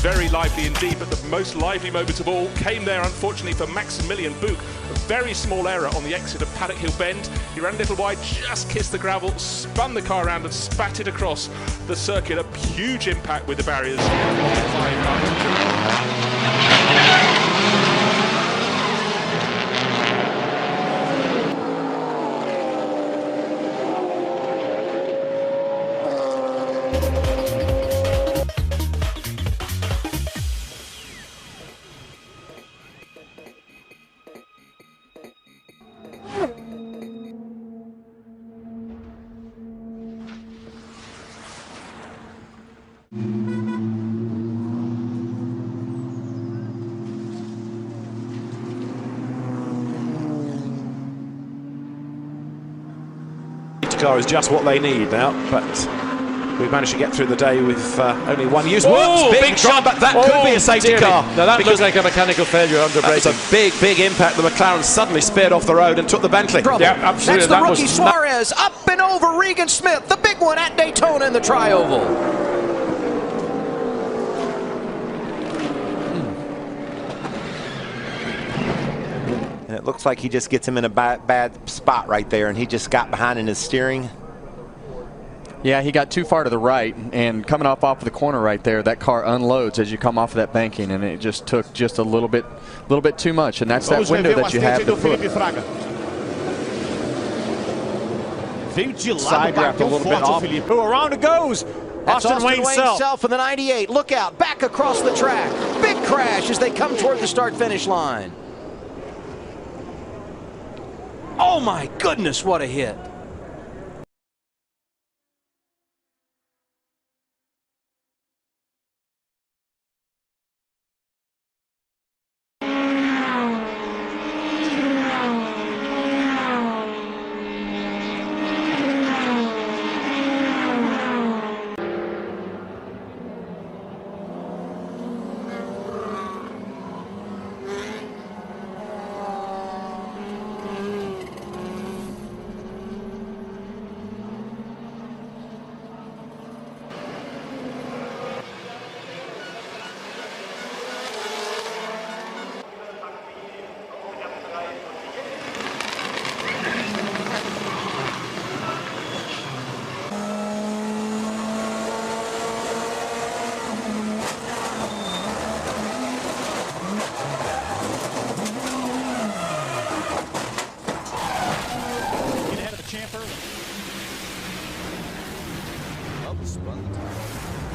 very lively indeed, but the most lively moment of all came there, unfortunately, for Maximilian Buch. A very small error on the exit of Paddock Hill Bend. He ran a little wide, just kissed the gravel, spun the car around and spat it across the circuit. A huge impact with the barriers. Car is just what they need now, but we've managed to get through the day with only one use. Whoa, big shot, but that could be a safety car. No, that looks like a mechanical failure under braking. That was a big impact. The McLaren suddenly spared off the road and took the Bentley. Yeah, absolutely. That's the rookie Suarez, up and over Regan Smith, the big one at Daytona in the Tri-Oval. And it looks like he just gets him in a bad spot right there, and he just got behind in his steering. Yeah, he got too far to the right, and coming off of the corner right there, that car unloads as you come off of that banking, and it just took just a little bit too much, and that's that window that you have to put. Side wrapped a little bit off. Who around it goes? Austin Wayne Self in the 98. Look out, back across the track. Big crash as they come toward the start-finish line. Oh my goodness, what a hit.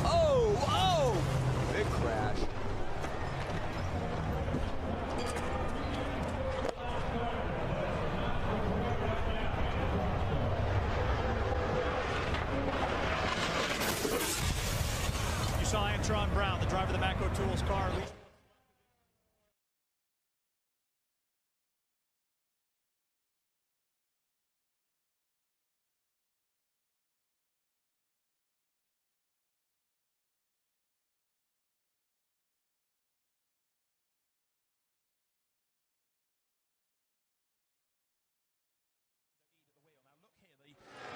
Oh! Big crash. You saw Antron Brown, the driver of the Macro Tools car.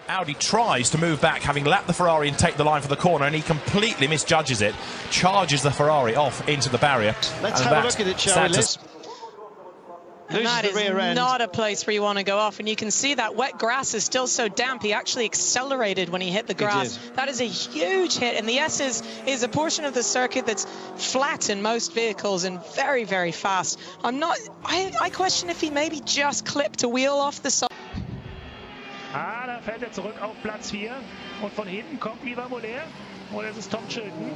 Audi tries to move back, having lapped the Ferrari and take the line for the corner, and he completely misjudges it, charges the Ferrari off into the barrier. Let's have a look at it, shall we, Liz? And that is not a place where you want to go off, and you can see that wet grass is still so damp. He actually accelerated when he hit the grass. That is a huge hit, and the S is a portion of the circuit that's flat in most vehicles and very, very fast. I question if he maybe just clipped a wheel off the side. Da fällt er zurück auf Platz 4 und von hinten kommt lieber Moller. Oder ist es Tom Chilton?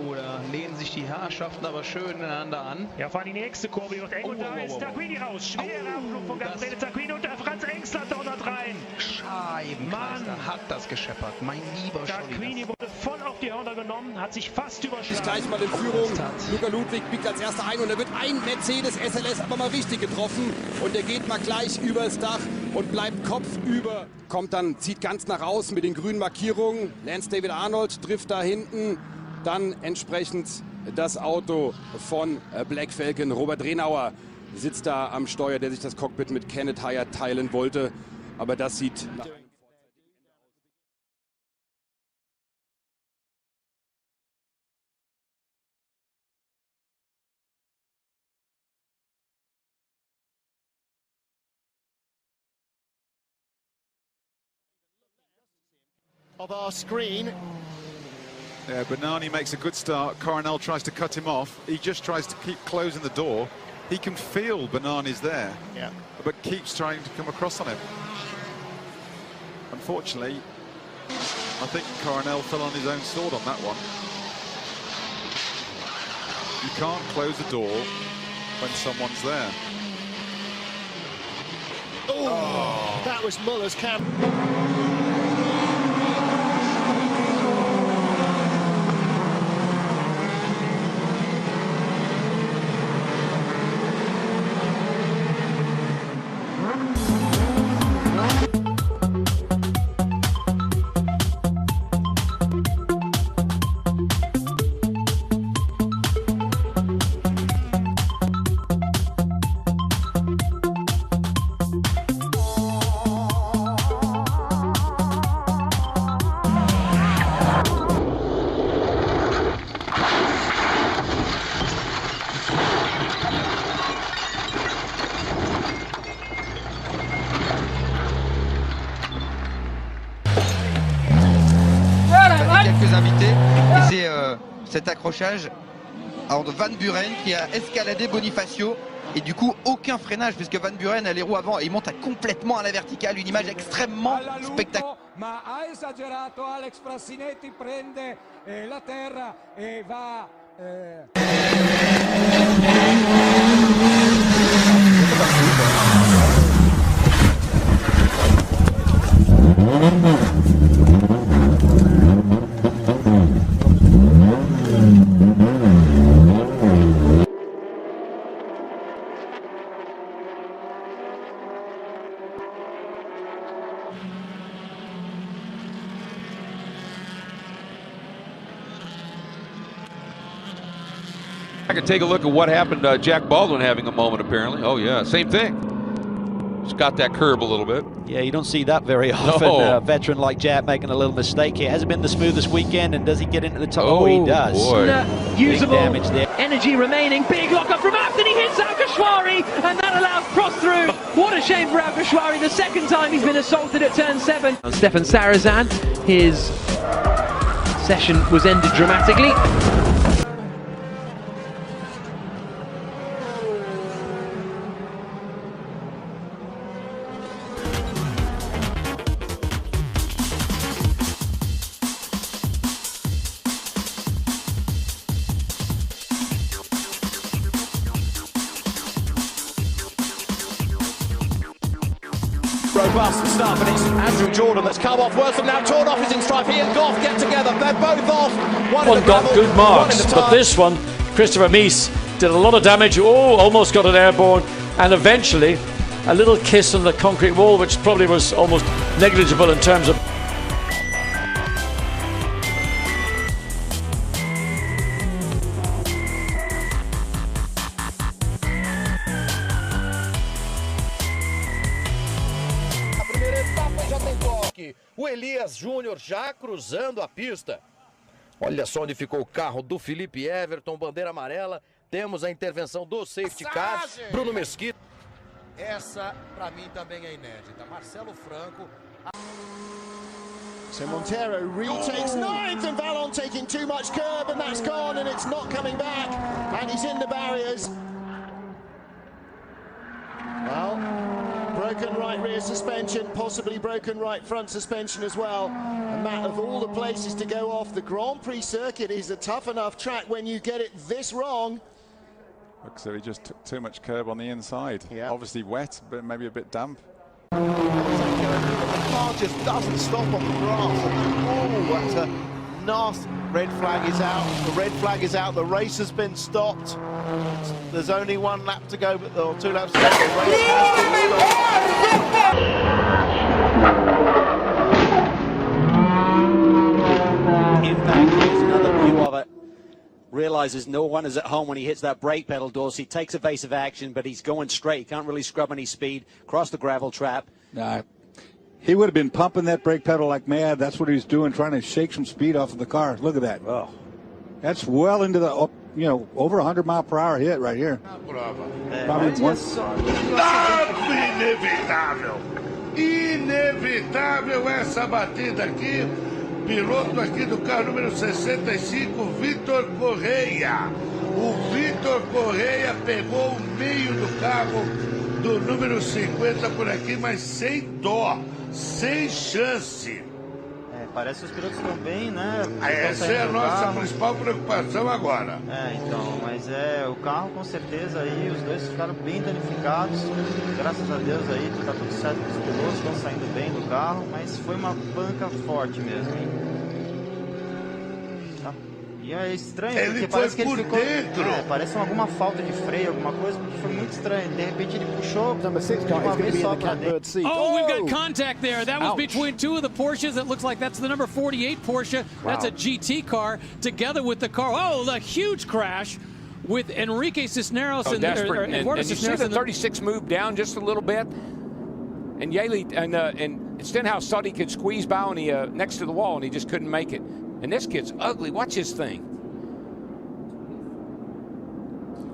Oh, da lehnen sich die Herrschaften aber schön ineinander an. Ja, vor allem die nächste Kurve wird eng und da ist Tarquini raus. Schwerer Abflug von Gabriele Tarquini und der Franz Engstler donnert rein. Scheibenkleister hat das gescheppert, mein lieber Tarquini wurde voll auf die Hörner genommen, hat sich fast überschlagen. Gleich mal in Führung. Luca Ludwig biegt als erster ein und da wird ein Mercedes SLS aber mal richtig getroffen und der geht mal gleich übers Dach und bleibt kopfüber. Kommt dann, zieht ganz nach außen mit den grünen Markierungen. Lance David Arnold trifft da hinten. Dann entsprechend das Auto von Black Falcon. Robert Renauer sitzt da am Steuer, der sich das Cockpit mit Kenneth Hyatt teilen wollte. Aber das sieht Of our screen. Yeah, Bernani makes a good start. Coronel tries to cut him off. He just tries to keep closing the door. He can feel Bernani's there, but keeps trying to come across on him. Unfortunately, I think Coronel fell on his own sword on that one. You can't close the door when someone's there. Oh, that was Muller's camp. Quelques invités, et c'est cet accrochage alors de Van Buren qui a escaladé Bonifacio, et du coup aucun freinage puisque Van Buren a les roues avant et il monte complètement à la verticale, une image extrêmement spectaculaire. Ma ha esagerato, Alex Frassinetti prende la terra e va I can take a look at what happened. Jack Baldwin having a moment, apparently. Oh, yeah, same thing. Just got that curb a little bit. Yeah, you don't see that very often. No. A veteran like Jack making a little mistake here. Hasn't been the smoothest weekend, and does he get into the top? Oh, he does. Boy. Big damage there. Energy remaining. Big lock-up from Afton. He hits Alkashwari, and that allows Prost through. What a shame for Alkashwari. The second time he's been assaulted at turn 7. Stefan Sarazan, his session was ended dramatically. Robust stuff, and it's Andrew Jordan that's come off worse, and now Jordan is in strife. He and Goff get together. They're both off. One got good marks, but this one, Christopher Mies, did a lot of damage. Oh, almost got it airborne, and eventually a little kiss on the concrete wall, which probably was almost negligible in terms of. O Elias Júnior já cruzando a pista. Olha só onde ficou o carro do Felipe Everton, bandeira amarela. Temos a intervenção do safety car, Bruno Mesquita. Essa, para mim, também é inédita. Marcelo Franco. So Montero retakes ninth, and Vallon taking too much curb, and that's gone, and it's not coming back, and he's in the barriers. Well, broken right rear suspension, possibly broken right front suspension as well. And Matt, of all the places to go off, the Grand Prix circuit is a tough enough track when you get it this wrong. Looks so he just took too much curb on the inside. Yeah. Obviously wet, but maybe a bit damp. The car just doesn't stop on the grass. Oh, that's a nasty. Red flag is out. The red flag is out. The race has been stopped. There's only one lap to go, or 2 laps to go. The race has been stopped. Impact, here's another view of it. Realizes no one is at home when he hits that brake pedal, Dorsey. Takes evasive action, but he's going straight. He can't really scrub any speed. Cross the gravel trap. He would have been pumping that brake pedal like mad. That's what he was doing, trying to shake some speed off of the car. Look at that. Oh, that's well into the, over 100 mile per hour hit right here. Inevitável essa batida aqui. piloto aqui do carro número 65, Vitor Correia. O Vitor Correia pegou o meio do carro do número 50 por aqui, mas sem dó, sem chance. Parece que os pilotos estão bem, né? Essa é a nossa principal preocupação agora. Então, mas o carro com certeza aí, os dois ficaram bem danificados. Graças a Deus aí, tá tudo certo com os pilotos, estão saindo bem do carro, mas foi uma panca forte mesmo, hein? Tá. E é estranho, porque parece que ele ficou... parece alguma falta de freio, alguma coisa, porque foi muito estranho. De repente ele puxou uma vez só pra dentro. Oh, we've got contact there. That was between two of the Porsches. It looks like that's the number 48 Porsche. That's a GT car together with the car. Oh, the huge crash with Enrique Cisneros and you see the 36 move down just a little bit, and Yaley and Stenhouse thought he could squeeze by on the next to the wall, and he just couldn't make it. And this kid's ugly. Watch his thing.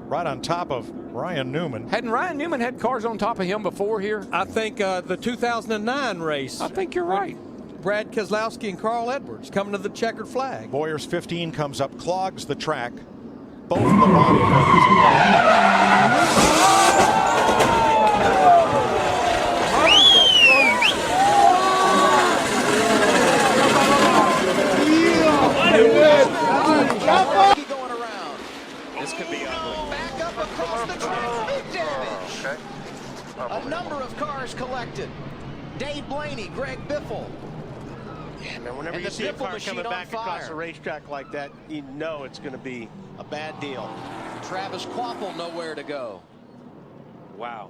Right on top of Ryan Newman. Hadn't Ryan Newman had cars on top of him before here? I think the 2009 race. I think you're right. Brad Keselowski and Carl Edwards coming to the checkered flag. Boyer's 15 comes up, clogs the track. Both of the body going around. This could be ugly. Back up across the track. Big damage. A number of cars collected. Dave Blaney, Greg Biffle. Yeah, man, whenever you see a car coming back across a racetrack like that, you know it's going to be a bad deal. Travis Kvapil nowhere to go. Wow.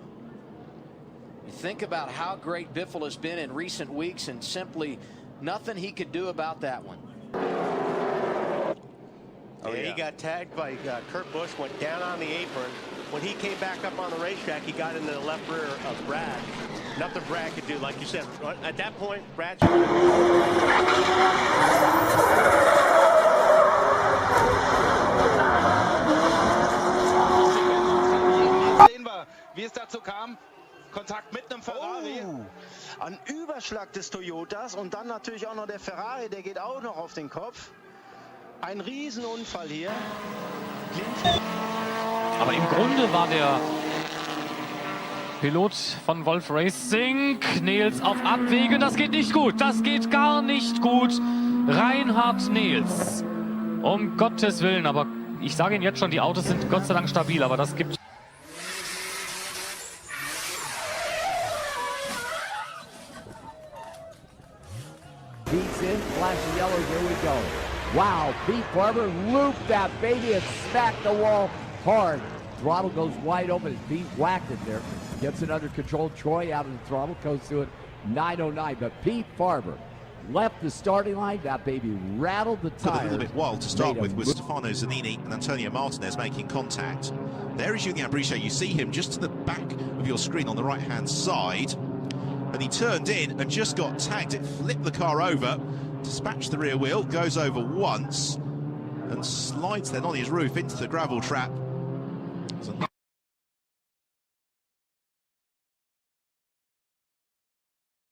You think about how great Biffle has been in recent weeks, and simply nothing he could do about that one. Oh, yeah. He got tagged by Kurt Busch, went down on the apron. When he came back up on the racetrack, he got into the left rear of Brad. Nothing Brad could do, like you said. At that point, Brad. Sehen wir, wie es dazu kam. Kontakt mit einem Ferrari. Ein Überschlag des Toyotas und dann natürlich auch noch der Ferrari, der geht auch noch auf den Kopf. Ein Riesenunfall hier. Aber im Grunde war der Pilot von Wolf Racing, Nils, auf Abwägen. Das geht nicht gut. Das geht gar nicht gut. Reinhard Nils. Um Gottes Willen. Aber ich sage Ihnen jetzt schon, die Autos sind Gott sei Dank stabil. Aber das gibt... Beats in, flash of yellow, here we go. Wow, Pete Barber looped that baby and smacked the wall hard. Throttle goes wide open as Pete whacked it there. Gets it under control. Troy out of the throttle, goes to it 909. But Pete Barber left the starting line. That baby rattled the tires. A little bit wild to start with Stefano Zanini and Antonio Martinez making contact. There is Julien Brichot. You see him just to the back of your screen on the right-hand side. And he turned in and just got tagged. It flipped the car over, dispatched the rear wheel, goes over once, and slides then on his roof into the gravel trap.